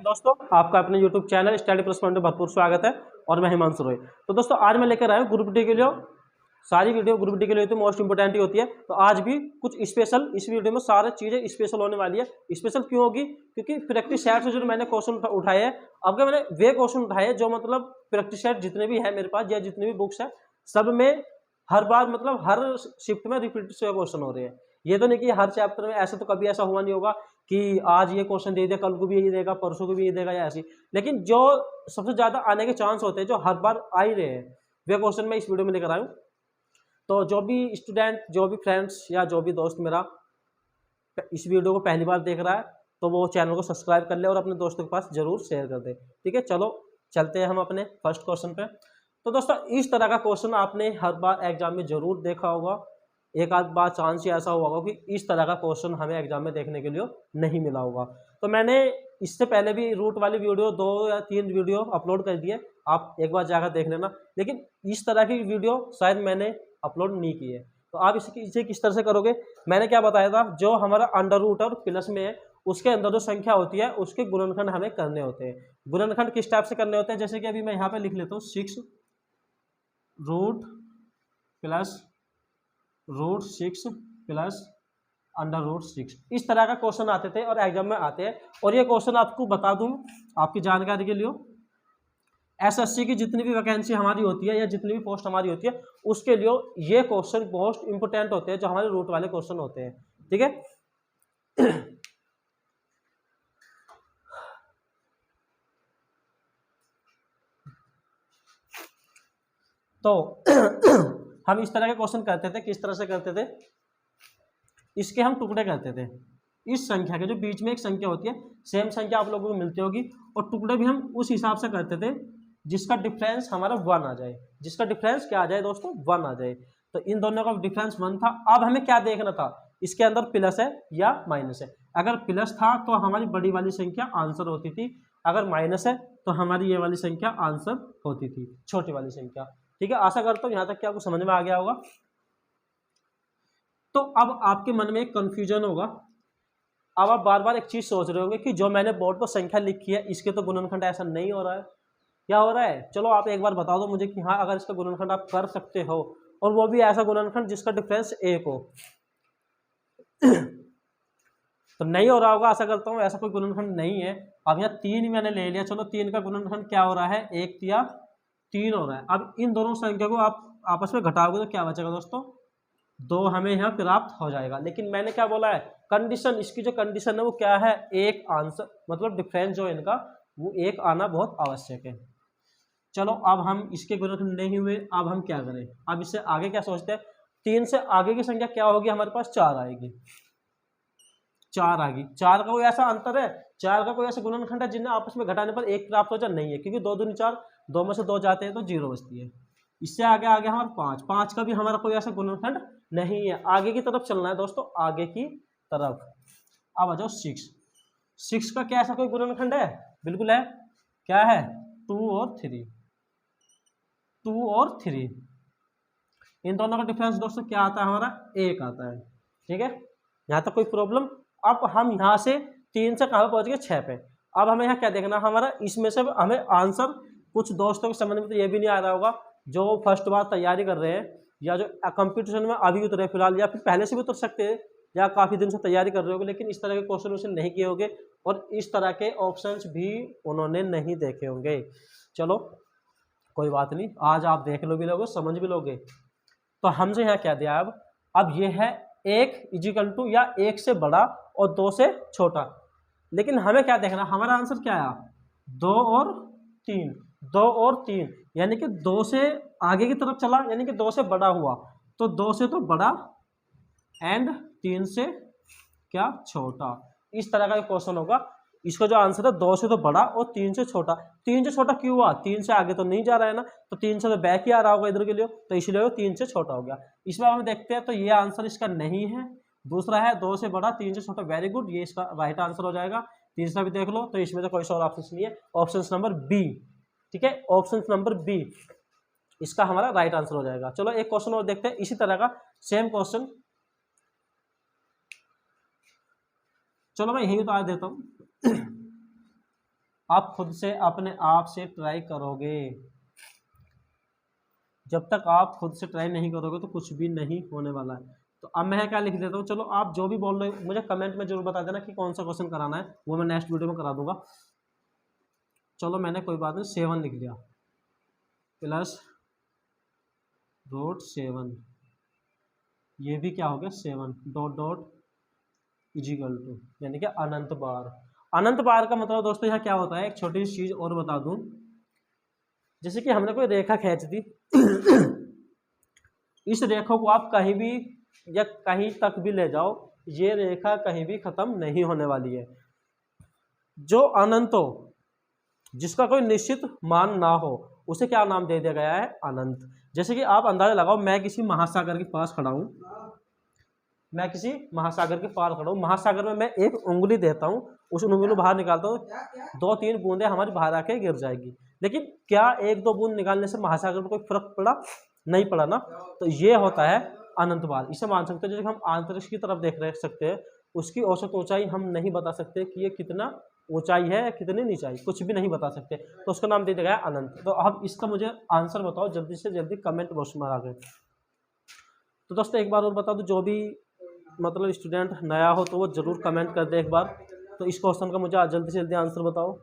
दोस्तों, आपका अपने YouTube channel study plus point में भरपूर स्वागत है और मैं हिमांशु रोय। तो दोस्तों, आज मैं लेकर आया हूँ ग्रुप डी के लिए। सारी वीडियो ग्रुप डी के लिए तो मोस्ट इंपोर्टेंट ही होती है, तो आज भी कुछ स्पेशल इस वीडियो में सारी चीजें स्पेशल होने वाली है। स्पेशल क्यों होगी? क्योंकि प्रैक्टिस सेट से जो मैंने क्वेश्चन उठाए हैं, अब क्या मैंने वे क्वेश्चन उठाए जो मतलब प्रैक्टिस सेट जितने भी है मेरे पास या जितनी भी बुक्स है, सब में हर बार मतलब हर शिफ्ट में रिपीट से क्वेश्चन हो रहे हैं। ये तो नहीं कि हर चैप्टर में, ऐसा तो कभी ऐसा हुआ नहीं होगा कि आज ये क्वेश्चन दे दिया, कल को भी यही देगा, परसों को भी यही देगा या ऐसी। लेकिन जो सबसे ज्यादा आने के चांस होते हैं, जो हर बार आ ही रहे हैं, वे क्वेश्चन मैं इस वीडियो में लेकर आया हूँ। तो जो भी स्टूडेंट, जो भी फ्रेंड्स या जो भी दोस्त मेरा इस वीडियो को पहली बार देख रहा है, तो वो चैनल को सब्सक्राइब कर ले और अपने दोस्तों के पास जरूर शेयर कर दे। ठीक है, चलो चलते हैं हम अपने फर्स्ट क्वेश्चन पे। तो दोस्तों, इस तरह का क्वेश्चन आपने हर बार एग्जाम में जरूर देखा होगा। एक आध बार चांस ही ऐसा हुआ होगा कि इस तरह का क्वेश्चन हमें एग्जाम में देखने के लिए नहीं मिला होगा। तो मैंने इससे पहले भी रूट वाली वीडियो 2 या 3 वीडियो अपलोड कर दिए, आप एक बार जाकर देख लेना। लेकिन इस तरह की वीडियो शायद मैंने अपलोड नहीं की है। तो आप इसे किस तरह से करोगे? मैंने क्या बताया था, जो हमारा अंडर रूट और प्लस में है, उसके अंदर जो संख्या होती है उसके गुणनखंड हमें करने होते हैं। गुणनखंड किस टाइप से करने होते हैं? जैसे कि अभी मैं यहाँ पे लिख लेता हूँ 6 root plus root 6 plus under root 6। इस तरह का क्वेश्चन आते थे और एग्जाम में आते हैं। और ये क्वेश्चन आपको बता दूं आपकी जानकारी के लिए, एसएससी की जितनी भी वैकेंसी हमारी होती है या जितनी भी पोस्ट हमारी होती है, उसके लिए ये क्वेश्चन मोस्ट इंपोर्टेंट होते हैं, जो हमारे रूट वाले क्वेश्चन होते हैं। ठीक है, तो हम इस तरह के क्वेश्चन करते थे। किस तरह से करते थे? इसके हम टुकड़े करते थे। इस संख्या के जो बीच में एक संख्या होती है, सेम संख्या आप लोगों को मिलती होगी, और टुकड़े भी हम उस हिसाब से करते थे जिसका डिफरेंस हमारा 1 आ जाए। जिसका डिफरेंस क्या आ जाए दोस्तों? 1 आ जाए। तो इन दोनों का डिफरेंस 1 था। अब हमें क्या देखना था, इसके अंदर प्लस है या माइनस है। अगर प्लस था तो हमारी बड़ी वाली संख्या आंसर होती थी, अगर माइनस है तो हमारी ये वाली संख्या आंसर होती थी, छोटी वाली संख्या। ठीक है, आशा करता हूँ यहाँ तक क्या आपको समझ में आ गया होगा। तो अब आपके मन में एक कंफ्यूजन होगा। अब आप बार बार एक चीज सोच रहे होंगे कि जो मैंने बोर्ड पर संख्या लिखी है, इसके तो गुणनखंड ऐसा नहीं हो रहा है। क्या हो रहा है? चलो आप एक बार बता दो मुझे कि हाँ, अगर इसका गुणनखंड आप कर सकते हो, और वो भी ऐसा गुणनखंड जिसका डिफरेंस 1 हो। तो नहीं हो रहा होगा, आशा करता हूँ ऐसा कोई गुणनखंड नहीं है। अब यहाँ 3 मैंने ले लिया, चलो 3 का गुणनखंड क्या हो रहा है? 1 या 3 हो रहा है। अब इन दोनों संख्या को आप आपस में घटाओगे तो क्या बचेगा दोस्तों? 2 हमें यहाँ प्राप्त हो जाएगा। लेकिन मैंने क्या बोला है? कंडीशन, इसकी जो कंडीशन है वो क्या है? एक आंसर, मतलब डिफरेंस जो है इनका, वो 1 आना बहुत आवश्यक है। चलो अब हम इसके गुणनखंड नहीं हुए, अब हम क्या करें? अब इससे आगे क्या सोचते हैं? 3 से आगे की संख्या क्या होगी हमारे पास? 4 आएगी। 4 आ गई। 4 का कोई ऐसा अंतर है, 4 का कोई ऐसा गुणनखंड है जिन्हें आपस में घटाने पर 1 प्राप्त हो जाए? नहीं है, क्योंकि 2 दूनी 4, 2 में से 2 जाते हैं तो 0 बचती है। इससे आगे आगे हमारा 5, 5 का भी हमारा कोई ऐसा गुणनखंड नहीं है। आगे की तरफ चलना है दोस्तों, आगे की तरफ। अब आ जाओ 6। 6 का क्या ऐसा कोई गुणनखंड है? बिल्कुल है। क्या है? 2 और 3। 2 और 3, इन दोनों का डिफरेंस दोस्तों क्या आता है हमारा? 1 आता है। ठीक है, यहाँ तक कोई प्रॉब्लम? अब हम यहाँ से 3 से कहाँ पे पहुंच गए? 6 पे। अब हमें यहाँ क्या देखना हमारा? इसमें से हमें आंसर, कुछ दोस्तों के समझ में तो ये भी नहीं आ रहा होगा जो फर्स्ट बार तैयारी कर रहे हैं, या जो कंपटीशन में अभी उतरे फिलहाल, या फिर पहले से भी उतर सकते हैं, या काफ़ी दिन से तैयारी कर रहे होंगे, लेकिन इस तरह के क्वेश्चन उसे नहीं किए होंगे और इस तरह के ऑप्शंस भी उन्होंने नहीं देखे होंगे। चलो कोई बात नहीं, आज आप देख लो भी लोगे, समझ भी लोगे। तो हमसे यहाँ क्या दिया? अब ये है 1 इजिकल टू या 1 से बड़ा और 2 से छोटा। लेकिन हमें क्या देखना, हमारा आंसर क्या आया? 2 और 3। 2 और 3 यानी कि 2 से आगे की तरफ चला, यानी कि 2 से बड़ा हुआ, तो 2 से तो बड़ा एंड 3 से क्या? छोटा। इस तरह का क्वेश्चन होगा। इसका जो आंसर है 2 से तो बड़ा और 3 से छोटा। 3 से छोटा क्यों हुआ? 3 से आगे तो नहीं जा रहा है ना, तो 3 से तो बैक ही आ रहा होगा इधर के लिए, तो इसलिए वो 3 से छोटा हो गया। इसमें हम देखते हैं, तो ये आंसर इसका नहीं है। दूसरा है 2 से बड़ा 3 से छोटा, वेरी गुड, ये इसका राइट आंसर हो जाएगा। तीसरा भी देख लो, तो इसमें तो कोई और ऑप्शन नहीं है, ऑप्शन नंबर बी। ठीक है, ऑप्शन नंबर बी इसका हमारा राइट आंसर हो जाएगा। चलो एक क्वेश्चन और देखते हैं इसी तरह का, सेम क्वेश्चन। चलो मैं यही उतार देता हूं। आप खुद से अपने आप से ट्राई करोगे। जब तक आप खुद से ट्राई नहीं करोगे तो कुछ भी नहीं होने वाला है। तो अब मैं क्या लिख देता हूँ, चलो आप जो भी बोल रहे हो मुझे कमेंट में जरूर बता देना कि कौन सा क्वेश्चन कराना है, वो मैं नेक्स्ट वीडियो में करा दूंगा। चलो मैंने कोई बात नहीं 7 लिख दिया, प्लस √7, ये भी क्या हो गया 7 डॉट डॉट इजिकल टू, यानी कि अनंत बार। अनंत बार का मतलब दोस्तों यहाँ क्या होता है, एक छोटी सी चीज और बता दूं। जैसे कि हमने कोई रेखा खींच दी इस रेखा को आप कहीं भी या कहीं तक भी ले जाओ, ये रेखा कहीं भी खत्म नहीं होने वाली है। जो अनंत हो, जिसका कोई निश्चित मान ना हो, उसे क्या नाम दे दिया गया है, अनंत। जैसे कि आप अंदाजा लगाओ, मैं किसी महासागर के पास खड़ा हूं, मैं किसी महासागर के पार खड़ा हूं, महासागर में मैं एक उंगली देता हूं, उस उंगली को बाहर निकालता हूं, 2-3 बूंदे हमारी बाहर आके गिर जाएगी, लेकिन क्या 1-2 बूंद निकालने से महासागर में कोई फर्क पड़ा, नहीं पड़ा ना। तो ये होता है अनंत बार। इसे मान सकते हैं जैसे हम अंतरिक्ष की तरफ देख रह सकते हैं, उसकी औसत ऊंचाई हम नहीं बता सकते कि ये कितना ऊंचाई है, कितनी नीचाई, कुछ भी नहीं बता सकते, तो उसका नाम दे दिया गया अनंत। तो अब इसका मुझे आंसर बताओ जल्दी से जल्दी कमेंट बॉक्स में आ गए। तो दोस्तों एक बार और बता दो, जो भी मतलब स्टूडेंट नया हो तो वो जरूर कमेंट कर दे एक बार। तो इस क्वेश्चन का मुझे जल्दी से जल्दी आंसर बताओ।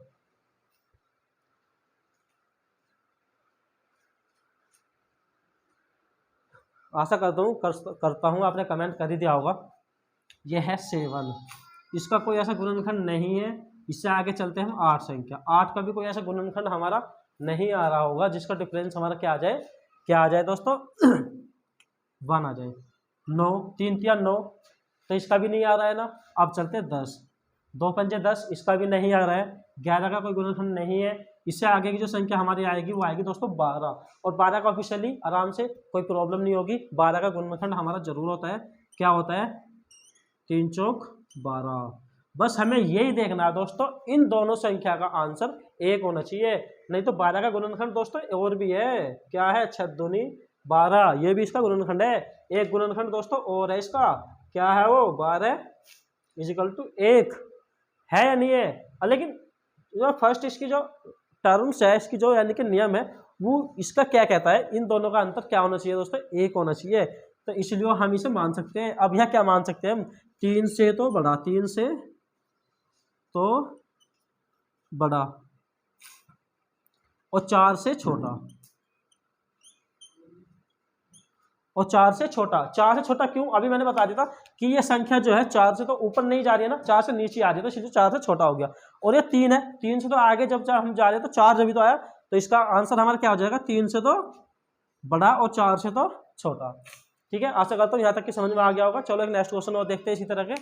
आशा करता हूँ आपने कमेंट कर ही दिया होगा। यह है 7, इसका कोई ऐसा गुणनखंड नहीं है। इससे आगे चलते हैं हम 8 संख्या। 8 का भी कोई ऐसा गुणनखंड हमारा नहीं आ रहा होगा जिसका डिफरेंस हमारा क्या आ जाए दोस्तों 1 आ जाए। 9, 3 या 9, तो इसका भी नहीं आ रहा है ना। अब चलते हैं 10, 2 पंजे 10, इसका भी नहीं आ रहा है। 11 का कोई गुणनखंड नहीं है। इससे आगे की जो संख्या हमारी आएगी वो आएगी दोस्तों 12, और 12 का ऑफिशियली आराम से कोई प्रॉब्लम नहीं होगी। 12 का गुणनखंड हमारा जरूर होता है, क्या होता है, 3 चौक 12। बस हमें यही देखना है दोस्तों, इन दोनों संख्या का आंसर 1 होना चाहिए। नहीं तो 12 का गुणनखंड दोस्तों और भी है, क्या है, 6 दूनी 12, ये भी इसका गुणनखंड है। एक गुणनखंड दोस्तों और है इसका, क्या है वो, 12 इजिकल टू 1 है या नहीं है। लेकिन जो फर्स्ट इसकी जो टर्म्स है, इसकी जो यानी कि नियम है, वो इसका क्या कहता है, इन दोनों का अंतर क्या होना चाहिए दोस्तों, 1 होना चाहिए। तो इसलिए हम इसे मान सकते हैं। अब यह क्या मान सकते हैं हम, 3 से तो बड़ा, 3 से तो बड़ा और 4 से छोटा, और 4 से छोटा। 4 से छोटा क्यों, अभी मैंने बता दिया था कि ये संख्या जो है 4 से तो ऊपर नहीं जा रही है ना, 4 से नीचे आ रही है, तो इसलिए 4 से छोटा हो गया। और ये 3 है, 3 से तो आगे जब हम जा रहे हैं तो 4 जब भी तो आया, तो इसका आंसर हमारा क्या हो जाएगा, 3 से तो बड़ा और 4 से तो छोटा। ठीक है, आशा करता हूँ यहाँ तक कि समझ में आ गया होगा। चलो एक नेक्स्ट क्वेश्चन और देखते हैं इसी तरह के।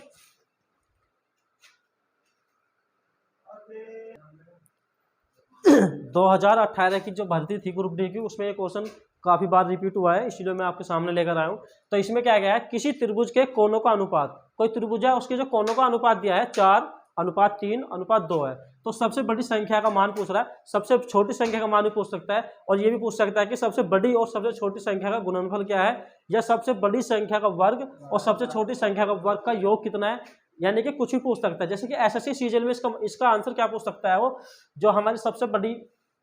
2018 की जो भर्ती थी ग्रुप डी की, उसमें एक क्वेश्चन काफी बार रिपीट हुआ है, इसलिए मैं आपके सामने लेकर आया हूँ। तो इसमें क्या गया है, किसी त्रिभुज के कोनों का अनुपात, कोई त्रिभुज है उसके जो कोनों का अनुपात दिया है 4:3:2 है। तो सबसे बड़ी संख्या का मान पूछ रहा है, सबसे छोटी संख्या का मान भी पूछ सकता है, और ये भी पूछ सकता है कि सबसे बड़ी और सबसे छोटी संख्या का गुणनफल क्या है, या सबसे बड़ी संख्या का वर्ग और सबसे छोटी संख्या का वर्ग का योग कितना है, यानी कि कुछ भी पूछ सकता है। जैसे कि एसएससी सीजीएल में इसका आंसर क्या पूछ सकता है, वो जो हमारी सबसे बड़ी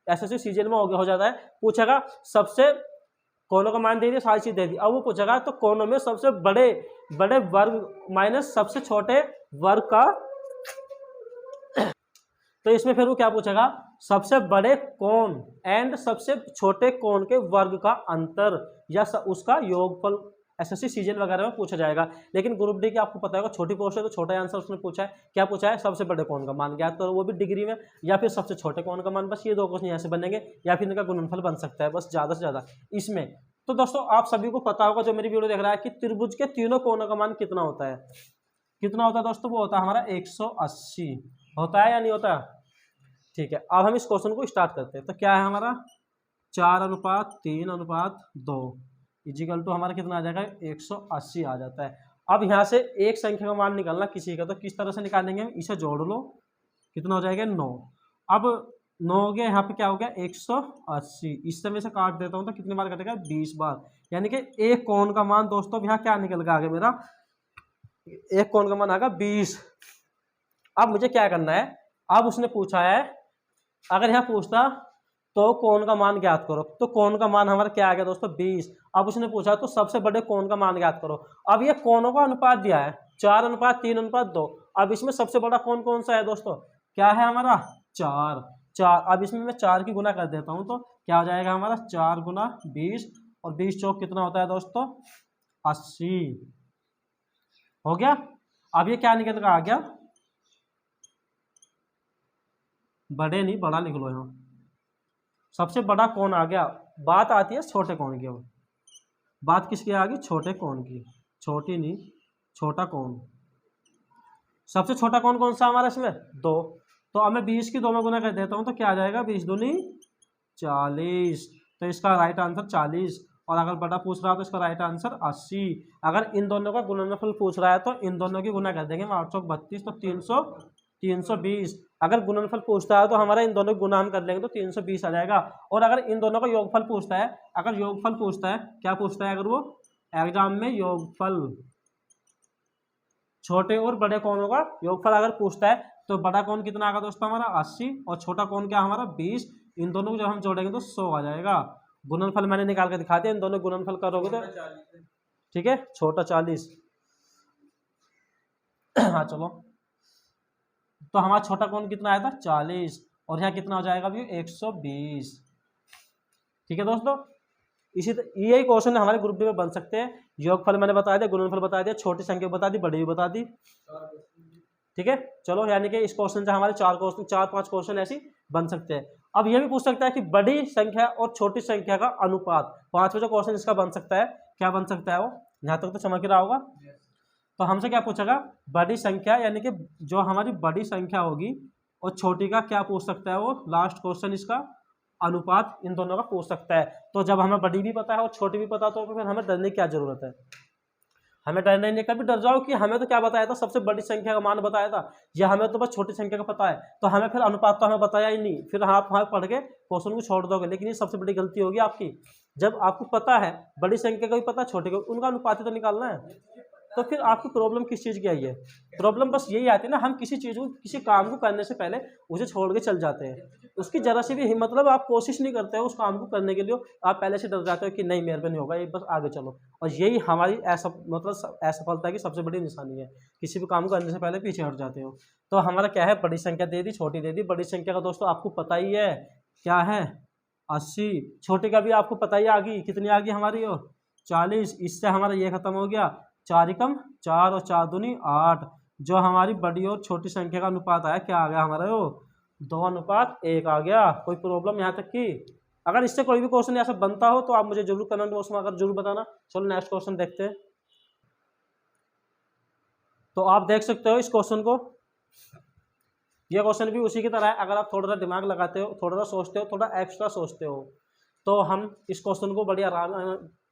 एसएससी सीजीएल में हो जाता है, पूछेगा सबसे कोनों का मान दे दिया, सारी चीज दे दी, अब वो पूछेगा तो कोनों में सबसे बड़े बड़े वर्ग माइनस सबसे छोटे वर्ग का, तो इसमें फिर वो क्या पूछेगा, सबसे बड़े कोण एंड सबसे छोटे कोण के वर्ग का अंतर या उसका योगफल एसएससी सीजन वगैरह में पूछा जाएगा। लेकिन ग्रुप डी की आपको पता होगा छोटी पोस्ट है, तो छोटा आंसर उसने पूछा है, क्या पूछा है, सबसे बड़े कोण का मान ज्ञात करो, वो भी डिग्री में, या फिर सबसे छोटे कोण का मान। बस ये 2 क्वेश्चन यहाँ से बनेंगे, या फिर इनका गुणनफल बन सकता है, बस ज़्यादा से ज़्यादा इसमें। तो दोस्तों आप सभी को पता होगा जो मेरी वीडियो देख रहा है कि त्रिभुज के तीनों कोणों का मान कितना होता है, कितना होता है दोस्तों, वो होता है हमारा 180 होता है या नहीं होता। ठीक है, अब हम इस क्वेश्चन को स्टार्ट करते हैं। तो क्या है हमारा 4:3:2 इजिकल टू हमारा कितना आ जाएगा, 180 आ जाता है। अब यहाँ से एक संख्या का मान निकालना किसी का, तो किस तरह से निकालेंगे, इसे जोड़ लो, कितना हो जाएगा 9। अब 9 हो गया, यहाँ पे क्या हो गया 180, इस समय से काट देता हूँ तो कितनी बार कटेगा, 20 बार, यानी कि एक कोण का मान दोस्तों यहाँ क्या निकल गया आगे मेरा, एक कोण का मान आएगा 20। अब मुझे क्या करना है, अब उसने पूछा है अगर यहाँ पूछता तो कोण का मान ज्ञात करो, तो कोण का मान हमारा क्या आ गया दोस्तों 20। अब उसने पूछा तो सबसे बड़े कोण का मान ज्ञात करो। अब ये कोणों का अनुपात दिया है 4:3:2। अब इसमें सबसे बड़ा कोण कौन सा है दोस्तों, क्या है हमारा 4। अब इसमें मैं 4 की गुना कर देता हूं तो क्या हो जाएगा हमारा 4 गुना 20, और 20 चौक कितना होता है दोस्तों 80 हो गया। अब ये क्या निकल कर आ गया, बड़े नहीं बड़ा लिख लो यहाँ, सबसे बड़ा कोण आ गया। बात आती है छोटे कोण की, अब बात किसकी आ गई, छोटे कोण की, छोटी नहीं छोटा कोण। सबसे छोटा कोण कौन सा हमारा इसमें 2, तो अब मैं 20 की 2 में गुना कर देता हूँ तो क्या आ जाएगा 20 दूनी 40, तो इसका राइट आंसर 40। और अगर बड़ा पूछ रहा है तो इसका राइट आंसर 80। अगर इन दोनों का गुणनफल पूछ रहा है तो इन दोनों की गुना कर देंगे 832 तो 320। अगर गुणनफल पूछता है तो हमारा इन दोनों का गुना हम कर लेंगे तो 320 आ जाएगा। और अगर इन दोनों का योगफल पूछता है, अगर योगफल पूछता है, क्या पूछता है अगर वो एग्जाम में योगफल, छोटे और बड़े कोणों का योगफल अगर पूछता है तो बड़ा कोण कितना आएगा दोस्तों हमारा 80 और छोटा कोण क्या हमारा 20। इन दोनों को जब हम जोड़ेंगे तो 100 आ जाएगा। गुणनफल मैंने निकाल कर दिखा दिया, इन दोनों गुणनफल करोगे तो ठीक है, छोटा 40। हाँ चलो, तो हमारा छोटा कोण कितना आया था 40 और यहाँ कितना हो जाएगा अभी 120। ठीक है दोस्तों, इसी यही क्वेश्चन हमारे ग्रुप डी में बन सकते हैं। योगफल मैंने बता दिया, गुणनफल बता दिया, छोटी संख्या बता दी, बड़ी भी बता दी। ठीक है चलो, यानी कि इस क्वेश्चन से हमारे 4-5 क्वेश्चन ऐसे बन सकते हैं। अब ये भी पूछ सकता है कि बड़ी संख्या और छोटी संख्या का अनुपात, 5वां जो क्वेश्चन इसका बन सकता है, क्या बन सकता है वो, यहाँ तक तो चमक ही रहा होगा। तो हमसे क्या पूछेगा, बड़ी संख्या यानी कि जो हमारी बड़ी संख्या होगी और छोटी का क्या पूछ सकता है वो, लास्ट क्वेश्चन इसका अनुपात इन दोनों का पूछ सकता है। तो जब हमें बड़ी भी पता है और छोटी भी पता तो फिर हमें डरने की क्या जरूरत है, हमें डरना नहीं। कभी डर जाओ कि हमें तो क्या बताया था, सबसे बड़ी संख्या का मान बताया था, या हमें तो बस छोटी संख्या का पता है, तो हमें फिर अनुपात तो हमें बताया ही नहीं, फिर आप वहाँ पढ़ के क्वेश्चन को छोड़ दोगे। लेकिन ये सबसे बड़ी गलती होगी आपकी, जब आपको पता है बड़ी संख्या का भी पता है छोटे का, उनका अनुपात ही तो निकालना है। तो फिर आपकी प्रॉब्लम किस चीज़ की आई है, प्रॉब्लम बस यही आती है ना, हम किसी चीज़ को किसी काम को करने से पहले उसे छोड़ के चल जाते हैं, उसकी जरा सी भी मतलब आप कोशिश नहीं करते हो उस काम को करने के लिए, आप पहले से डर जाते हो कि नहीं मेरे पे नहीं होगा ये, बस आगे चलो। और यही हमारी असफलता की सबसे बड़ी निशानी है, किसी भी काम को करने से पहले पीछे हट जाते हो। तो हमारा क्या है, बड़ी संख्या दे दी, छोटी दे दी। बड़ी संख्या का दोस्तों आपको पता ही है क्या है 80, छोटी का भी आपको पता ही आ गई, कितनी आ गई हमारी वो 40। इससे हमारा ये खत्म हो गया, 4 एकम 4 और 4 दूनी 8। जो हमारी बड़ी और छोटी संख्या का अनुपात आया क्या आ गया हमारा वो 2:1 आ गया। कोई प्रॉब्लम यहाँ तक की, अगर इससे कोई भी क्वेश्चन ऐसा बनता हो तो आप मुझे जरूर कमेंट बॉक्स में अगर जरूर बताना। चलो नेक्स्ट क्वेश्चन देखते हैं। तो आप देख सकते हो इस क्वेश्चन को, ये क्वेश्चन भी उसी की तरह है। अगर आप थोड़ा सा दिमाग लगाते हो, थोड़ा सा सोचते हो, थोड़ा एक्स्ट्रा सोचते हो, तो हम इस क्वेश्चन को बड़ी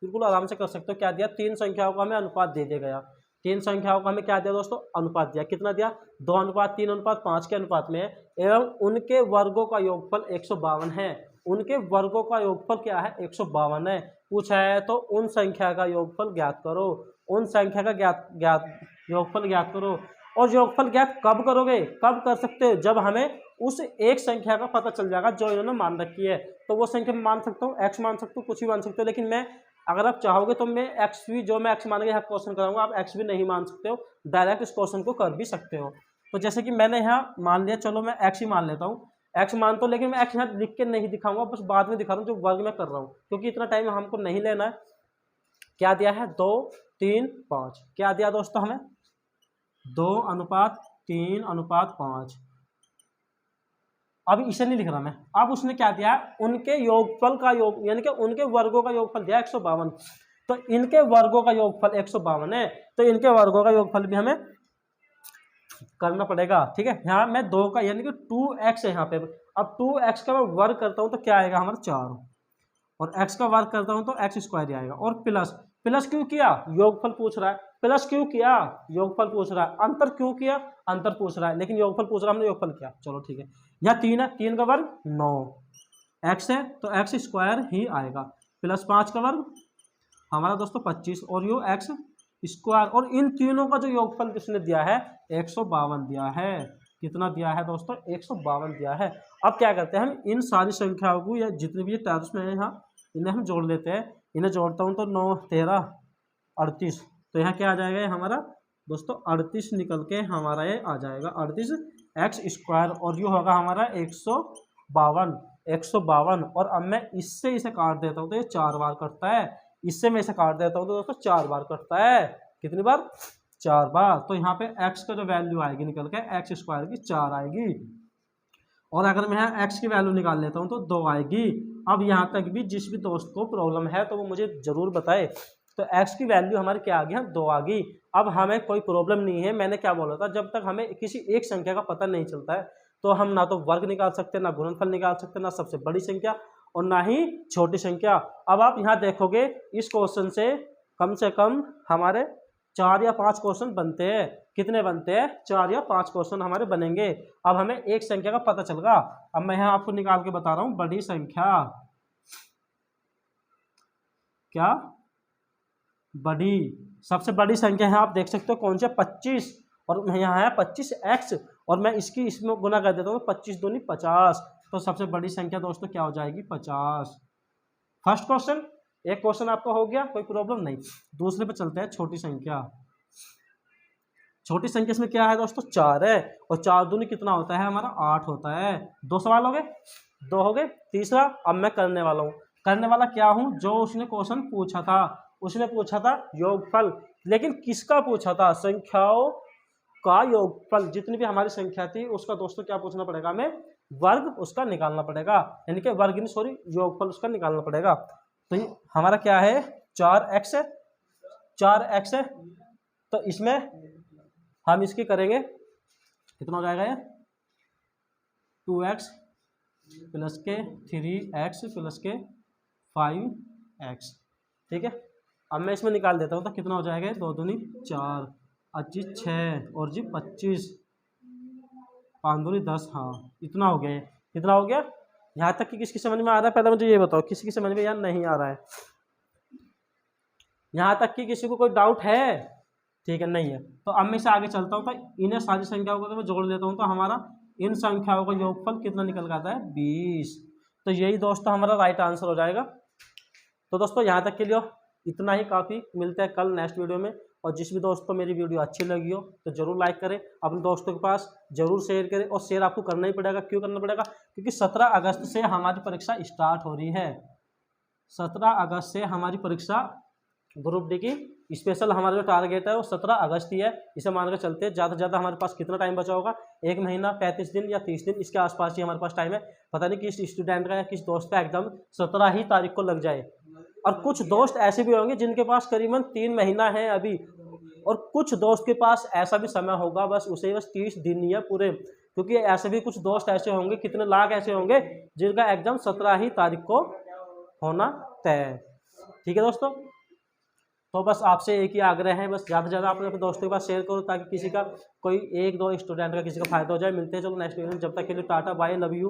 बिल्कुल आराम से कर सकते हो। क्या दिया, 3 संख्याओं का हमें अनुपात दे दिया गया। 3 संख्याओं का हमें क्या दिया दोस्तों, अनुपात दिया। कितना दिया, 2:3:5 के अनुपात में, एवं उनके वर्गों का योगफल 152 है। उनके वर्गों का योगफल क्या है 152 है। पूछा है तो उन संख्या का योगफल ज्ञात करो, उन संख्या का योगफल ज्ञात करो। और योगफल ज्ञात कब करोगे, कब कर सकते हो, जब हमें उस एक संख्या का पता चल जाएगा जो इन्होंने मान रखी है। तो वो संख्या मैं मान सकता हूँ, एक्स मान सकता हूँ, कुछ भी मान सकते हो। लेकिन मैं अगर आप चाहोगे तो मैं एक्स भी, जो मैं एक्स मान के यहाँ क्वेश्चन कराऊंगा, आप एक्स भी नहीं मान सकते हो, डायरेक्ट इस क्वेश्चन को कर भी सकते हो। तो जैसे कि मैंने यहाँ मान लिया, चलो मैं एक्स ही मान लेता हूँ, एक्स मानता हूँ, लेकिन मैं एक्स यहाँ लिख के नहीं दिखाऊंगा, बस बाद में दिखा रहा हूँ जो वर्ग में कर रहा हूँ, क्योंकि इतना टाइम हमको नहीं लेना है। क्या दिया है 2:3:5, क्या दिया दोस्तों हमें 2:3:5। अभी इसे नहीं लिख रहा मैं, अब उसने क्या दिया, उनके योगफल का योग यानी कि उनके वर्गों का योगफल दिया 152। तो इनके वर्गों का योगफल 152 है, तो इनके वर्गों का योगफल भी हमें करना पड़ेगा। ठीक है, यहाँ मैं 2 का यानी कि 2x है यहाँ पे। अब 2x का मैं वर्ग करता हूँ तो क्या आएगा हमारा 4, और x का वर्ग करता हूँ तो x² आएगा। और प्लस क्यों किया, योगफल पूछ रहा है, प्लस क्यों किया, योगफल पूछ रहा है। अंतर क्यों किया, अंतर पूछ रहा है, लेकिन योगफल पूछ रहा है, हमने योगफल किया। चलो ठीक है, यहाँ 3 है, 3 का वर्ग 9, x है तो x² ही आएगा, प्लस 5 का वर्ग हमारा दोस्तों 25, और यो x²। और इन तीनों का जो योगफल किसने दिया है 152 दिया है। कितना दिया है दोस्तों, 152 दिया है। अब क्या करते हैं, हम इन सारी संख्याओं को या जितने भी टर्म्स में है यहाँ इन्हें हम जोड़ लेते हैं। इन्हें जोड़ता हूँ तो 9 13 38, तो यहाँ क्या आ जाएगा हमारा दोस्तों 38 निकल के हमारा ये आ जाएगा 38 एक्स स्क्वायर, और ये होगा हमारा 152। और अब मैं इससे इसे काट देता हूँ तो ये 4 बार कटता है, इससे मैं इसे काट देता हूँ तो दोस्तों 4 बार कटता है। कितनी बार, 4 बार। तो यहाँ पे x का जो वैल्यू आएगी निकल के एक्स स्क्वायर की 4 आएगी, और अगर मैं यहाँ x की वैल्यू निकाल लेता हूँ तो 2 आएगी। अब यहाँ तक भी जिस भी दोस्त को प्रॉब्लम है तो वो मुझे ज़रूर बताए। तो x की वैल्यू हमारी क्या आ गई, 2 आ गई। अब हमें कोई प्रॉब्लम नहीं है, मैंने क्या बोला था, जब तक हमें किसी एक संख्या का पता नहीं चलता है तो हम ना तो वर्ग निकाल सकते, ना गुणनफल निकाल सकते, ना सबसे बड़ी संख्या और ना ही छोटी संख्या। अब आप यहाँ देखोगे इस क्वेश्चन से कम हमारे 4 या 5 क्वेश्चन बनते हैं। कितने बनते हैं, 4 या 5 क्वेश्चन हमारे बनेंगे। अब हमें एक संख्या का पता चल गया। अब मैं यहाँ आपको निकाल के बता रहा हूँ बड़ी संख्या, क्या बड़ी, सबसे बड़ी संख्या है आप देख सकते हो कौन सी, 25, और यहाँ है 25x, और मैं इसमें गुना कर देता हूँ 25 दूनी 50, तो सबसे बड़ी संख्या दोस्तों क्या हो जाएगी, 50। फर्स्ट क्वेश्चन, एक क्वेश्चन आपका हो गया, कोई प्रॉब्लम नहीं। दूसरे पे चलते हैं, छोटी संख्या। छोटी संख्या इसमें क्या है दोस्तों, 4 है, और 4 दूनी कितना होता है हमारा, 8 होता है। 2 सवाल हो गए, 2 हो गए। तीसरा, अब मैं करने वाला हूँ, करने वाला क्या हूँ, जो उसने क्वेश्चन पूछा था, उसने पूछा था योगफल, लेकिन किसका पूछा था, संख्याओं का योगफल। जितनी भी हमारी संख्या थी उसका दोस्तों क्या पूछना पड़ेगा हमें, वर्ग उसका निकालना पड़ेगा, यानी कि वर्ग नहीं सॉरी योगफल उसका निकालना पड़ेगा। तो ये हमारा क्या है, 4x है, 4x है, तो इसमें हम इसकी करेंगे, कितना हो जाएगा ये, 2x प्लस के 3x प्लस के 5x, ठीक है। अब मैं इसमें निकाल देता हूँ तो कितना हो जाएगा, 2 दूनी 4, अच्छी 6, और जी 25, 5 दूनी 10, हाँ इतना हो गया। कितना हो गया, यहाँ तक कि किसकी समझ में आ रहा है, पहले मुझे ये बताओ किसी की समझ में यार नहीं आ रहा है, यहाँ तक कि किसी को कोई डाउट है, ठीक है नहीं है। तो अब मैं इसे आगे चलता हूँ, तो इन्हें सारी संख्याओं को तो मैं जोड़ लेता हूँ, तो हमारा इन संख्याओं का योगफल कितना निकल के आता है, 20। तो यही दोस्तों हमारा राइट आंसर हो जाएगा। तो दोस्तों यहाँ तक के लिए इतना ही काफ़ी, मिलते हैं कल नेक्स्ट वीडियो में। और जिस भी दोस्त को मेरी वीडियो अच्छी लगी हो तो ज़रूर लाइक करें, अपने दोस्तों के पास ज़रूर शेयर करें, और शेयर आपको करना ही पड़ेगा। क्यों करना पड़ेगा, क्योंकि 17 अगस्त से हमारी परीक्षा स्टार्ट हो रही है। 17 अगस्त से हमारी परीक्षा ग्रुप डी की स्पेशल हमारा जो टारगेट है वो 17 अगस्त ही है। इसे मान कर चलते हैं, ज़्यादा से ज़्यादा हमारे पास कितना टाइम बचा होगा, 1 महीना 35 दिन या 30 दिन, इसके आसपास ही हमारे पास टाइम है। पता नहीं किस स्टूडेंट का या किस दोस्त का एग्जाम 17 ही तारीख को लग जाए। और कुछ दोस्त ऐसे भी होंगे जिनके पास करीबन 3 महीना है अभी, और कुछ दोस्त के पास ऐसा भी समय होगा बस 30 दिन ही है पूरे। क्योंकि ऐसे भी कुछ दोस्त ऐसे होंगे, कितने लाख ऐसे होंगे जिनका एग्जाम 17 ही तारीख को होना तय है। ठीक है दोस्तों, तो बस आपसे एक ही आग्रह है, बस ज़्यादा से ज़्यादा अपने दोस्तों के पास शेयर करो ताकि किसी का कोई 1-2 स्टूडेंट का किसी का फायदा हो जाए। मिलते हैं चलो नेक्स्ट वीडियो में, जब तक के लिए टाटा बाय, लव यू।